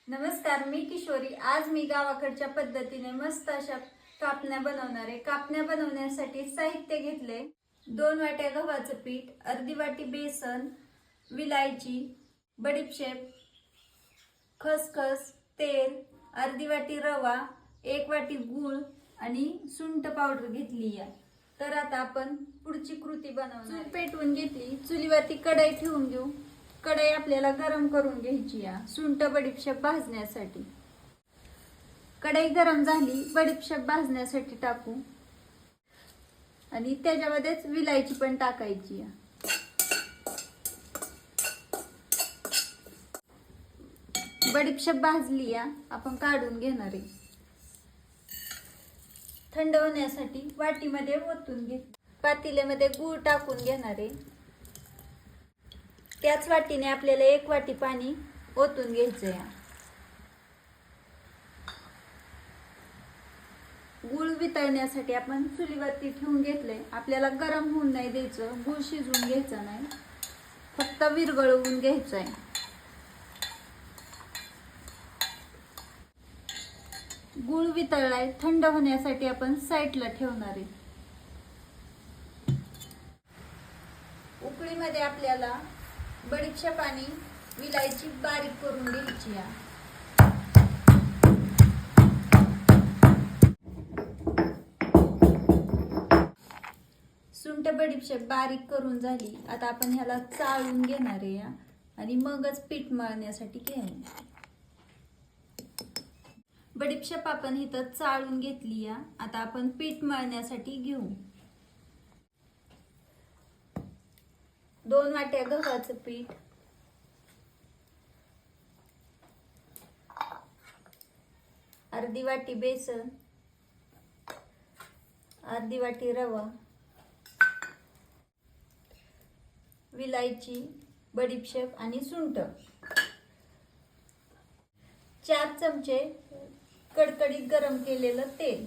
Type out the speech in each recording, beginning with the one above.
नमस्कार, मी किशोरी. आज मी गावाकडच्या पद्धतीने मस्त अशा कापण्या बनवणार आहे. कापण्या बनवण्यासाठी साहित्य घेतले: 2 वाट्या गव्हाचं पीठ, अर्धी वाटी बेसन, विलायची, बडीशेप, खसखस, तेल, अर्धी वाटी रवा, 1 वाटी गूळ आणि सुंठ पावडर घेतली आहे. तर आता आपण पुढची कृती बनवणार. चूल पेटवून घेतली, चुलीवरती कढई ठेवून घेऊ. कढई आपल्याला गरम करून घ्यायची आहे सुंठ बडीशेप भाजण्यासाठी. कढई गरम झाली, बडीशेप भाजण्यासाठी टाकू आणि त्याच्यामध्येच विलायची पण टाकायची आहे. बडीशेप भाजली आहे, आपण काढून घेणार आहे. थंड होण्यासाठी वाटीमध्ये ओतून घे. पातेल्यामध्ये गूळ टाकून घेणार आहे. त्याच वाटीने आपल्याला 1 वाटी पाणी ओतून घ्यायचंय. गूळ वितळण्यासाठी आपण चुलीवरती ठेवून घेतले. आपल्याला गरम होऊन नाही द्यायचं, गूळ शिजवून घ्यायचा नाही, फक्त विरघळवून घ्यायचंय. गूळ वितळलाय, थंड होण्यासाठी आपण साईडला ठेवणार आहे. उकळीमध्ये आपल्याला बडीशेप आणि विलायची बारीक करून घ्यायची आहे. सुंठ बडीशेप बारीक करून झाली. आता आपण ह्याला चाळून घेणार आहे आणि मगच पीठ मळण्यासाठी घ्यायचं. बडीशेप आपण इथं चाळून घेतली आहे. आता आपण पीठ मळण्यासाठी घेऊ. 2 वाट्या गव्हाचं पीठ, अर्धी वाटी बेसन, अर्धी वाटी रवा, विलायची, बडीशेप आणि सुंठ, 4 चमचे कडकडीत गरम केलेलं तेल,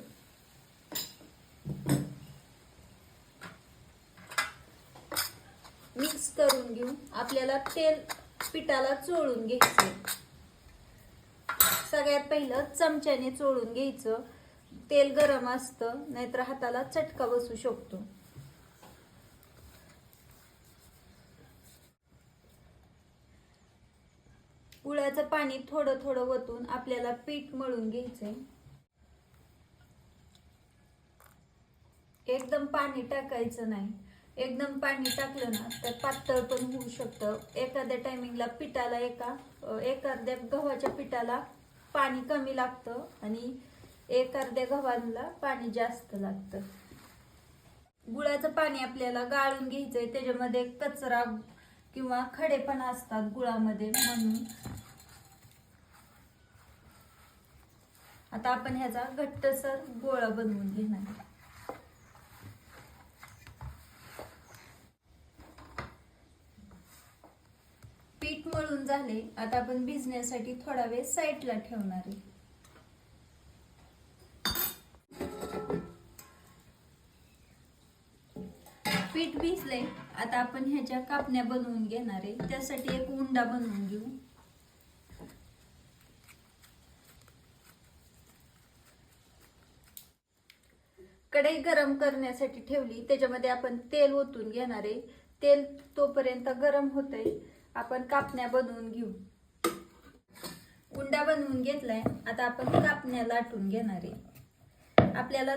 मिक्स करून घेऊ. आपल्याला तेल पिठाला चोळून घ्यायचं. सगळ्यात पहिलं चमच्याने चोळून घ्यायचं. तेल गरम असतं, नाहीतर हाताला चटका बसू शकतो. गुळाचं पाणी थोडं थोडं वतून आपल्याला पीठ मळून घ्यायचंय. एकदम पाणी टाकायचं नाही. एकदम पाणी टाकलं ना तर पातळ पण होऊ शकतं. एखाद्या टायमिंगला पिठाला एखाद्या गव्हाच्या पिठाला पाणी कमी लागतं आणि एखाद्या गव्हाला पाणी जास्त लागतं. गुळाचं पाणी आपल्याला गाळून घ्यायचंय. त्याच्यामध्ये कचरा किंवा खडे पण असतात गुळामध्ये, म्हणून. आता आपण ह्याचा घट्टसर गोळा बनवून घेणार. पीठ मळून झाले. आता आपण भिजण्यासाठी थोडा वेळ साईडला ठेवणार आहे. पीठ भिजले. आता आपण ह्याच्या कापण्या बनवून घेणार आहे. त्यासाठी एक उंडा बनवून घेऊ. कढई गरम करण्यासाठी ठेवली. त्याच्यामध्ये आपण तेल ओतून घेणार आहे. तेल तोपर्यंत गरम होतंय, आपण कापण्या बनवून घेऊ. उंडा बनवून घेतलाय. आता आपण कापण्या लाटून घेणार आहे. आपल्याला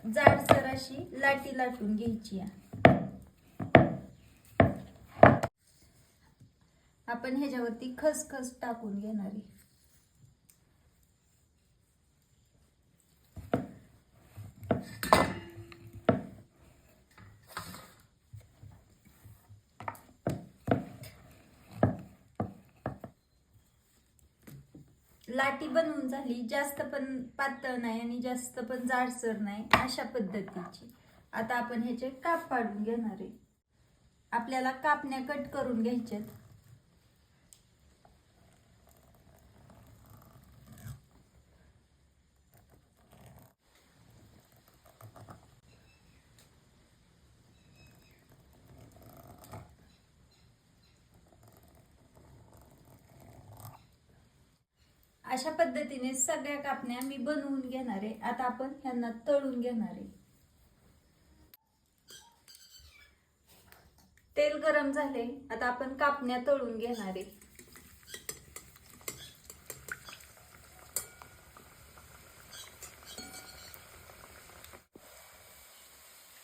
जाडसर अशी लाटी लाटून घ्यायची आहे. आपण ह्याच्यावरती खसखस टाकून घेणार आहे. लाटी बनवून झाली. जास्त पण पातळ नाही आणि जास्त पण जाडसर नाही, अशा पद्धतीची. आता आपण ह्याचे काप पाडून घेणार आहे. आपल्याला कापण्या कट करून घ्यायच्यात. अशा पद्धतीने सगळ्या कापण्या मी बनवून घेणार आहे. आता आपण ह्यांना तळून घेणार आहे. तेल गरम झाले, आता आपण कापण्या तळून घेणार आहे.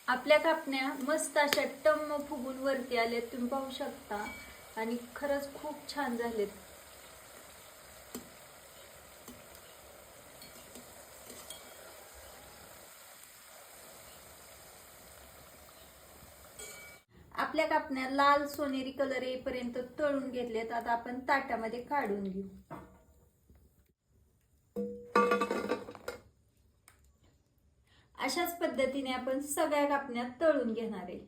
आपल्या कापण्या मस्त अशा टम्म फुगून वरती आल्या, तुम्ही पाहू शकता. आणि खरंच खूप छान झालेत. आपल्या कापण्या लाल सोनेरी कलर येईपर्यंत तळून घेतलेत. आता आपण ताटामध्ये काढून घेऊ. अशाच पद्धतीने आपण सगळ्या कापण्या तळून घेणार आहे.